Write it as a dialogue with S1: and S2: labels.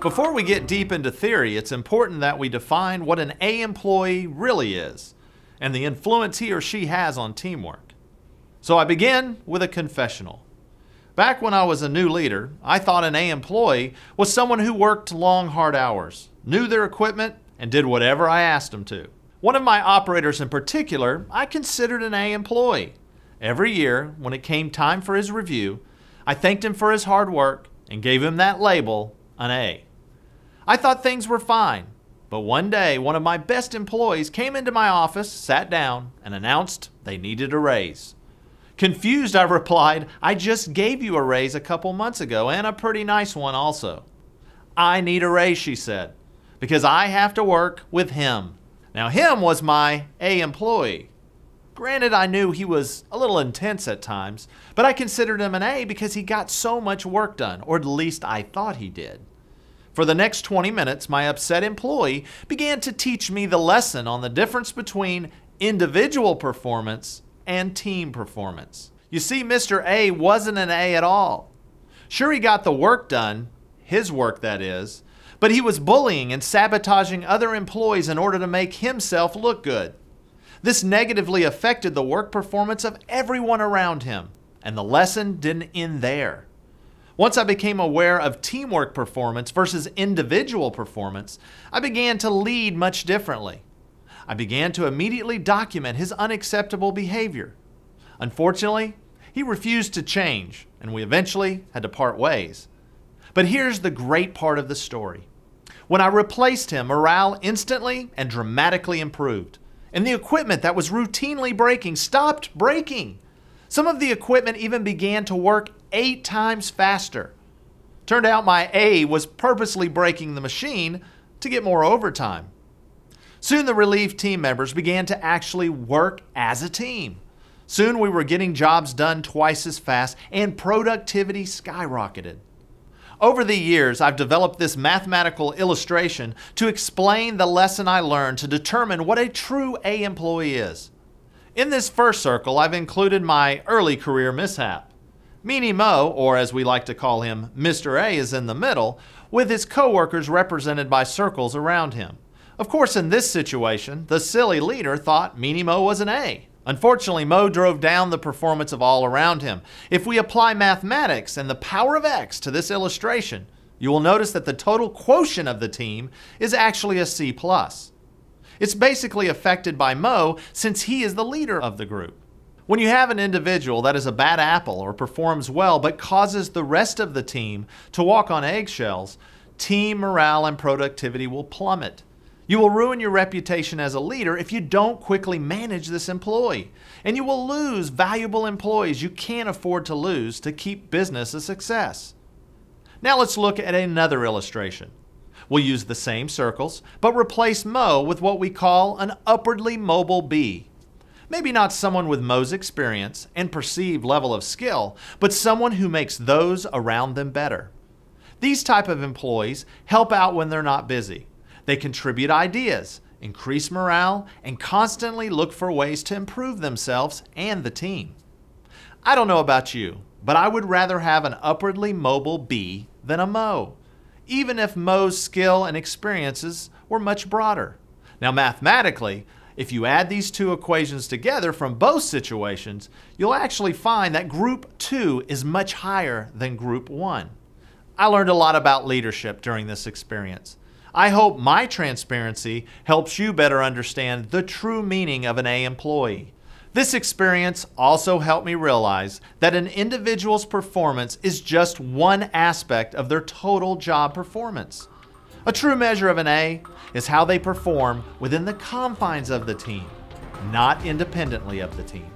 S1: Before we get deep into theory, it's important that we define what an A employee really is and the influence he or she has on teamwork. So I begin with a confessional. Back when I was a new leader, I thought an A employee was someone who worked long, hard hours, knew their equipment, and did whatever I asked them to. One of my operators in particular, I considered an A employee. Every year, when it came time for his review, I thanked him for his hard work and gave him that label, an A. I thought things were fine, but one day one of my best employees came into my office, sat down, and announced they needed a raise. Confused, I replied, "I just gave you a raise a couple months ago, and a pretty nice one also." "I need a raise," she said, "because I have to work with him." Now, him was my A employee. Granted, I knew he was a little intense at times, but I considered him an A because he got so much work done, or at least I thought he did. For the next 20 minutes, my upset employee began to teach me the lesson on the difference between individual performance and team performance. You see, Mr. A wasn't an A at all. Sure, he got the work done, his work that is, but he was bullying and sabotaging other employees in order to make himself look good. This negatively affected the work performance of everyone around him, and the lesson didn't end there. Once I became aware of teamwork performance versus individual performance, I began to lead much differently. I began to immediately document his unacceptable behavior. Unfortunately, he refused to change, and we eventually had to part ways. But here's the great part of the story. When I replaced him, morale instantly and dramatically improved, and the equipment that was routinely breaking stopped breaking. Some of the equipment even began to work 8 times faster. Turned out my A was purposely breaking the machine to get more overtime. Soon the relief team members began to actually work as a team. Soon we were getting jobs done twice as fast, and productivity skyrocketed. Over the years, I've developed this mathematical illustration to explain the lesson I learned to determine what a true A employee is. In this first circle, I've included my early career mishap. Meanie Mo, or as we like to call him, Mr. A, is in the middle, with his coworkers represented by circles around him. Of course, in this situation, the silly leader thought Meanie Mo was an A. Unfortunately, Mo drove down the performance of all around him. If we apply mathematics and the power of X to this illustration, you will notice that the total quotient of the team is actually a C+. It's basically affected by Mo since he is the leader of the group. When you have an individual that is a bad apple or performs well but causes the rest of the team to walk on eggshells, team morale and productivity will plummet. You will ruin your reputation as a leader if you don't quickly manage this employee, and you will lose valuable employees you can't afford to lose to keep business a success. Now let's look at another illustration. We'll use the same circles, but replace Mo with what we call an upwardly mobile B. Maybe not someone with Mo's experience and perceived level of skill, but someone who makes those around them better. These type of employees help out when they're not busy. They contribute ideas, increase morale, and constantly look for ways to improve themselves and the team. I don't know about you, but I would rather have an upwardly mobile B than a Mo, even if Mo's skill and experiences were much broader. Now, mathematically, if you add these two equations together from both situations, you'll actually find that Group 2 is much higher than Group 1. I learned a lot about leadership during this experience. I hope my transparency helps you better understand the true meaning of an A employee. This experience also helped me realize that an individual's performance is just one aspect of their total job performance. A true measure of an A is how they perform within the confines of the team, not independently of the team.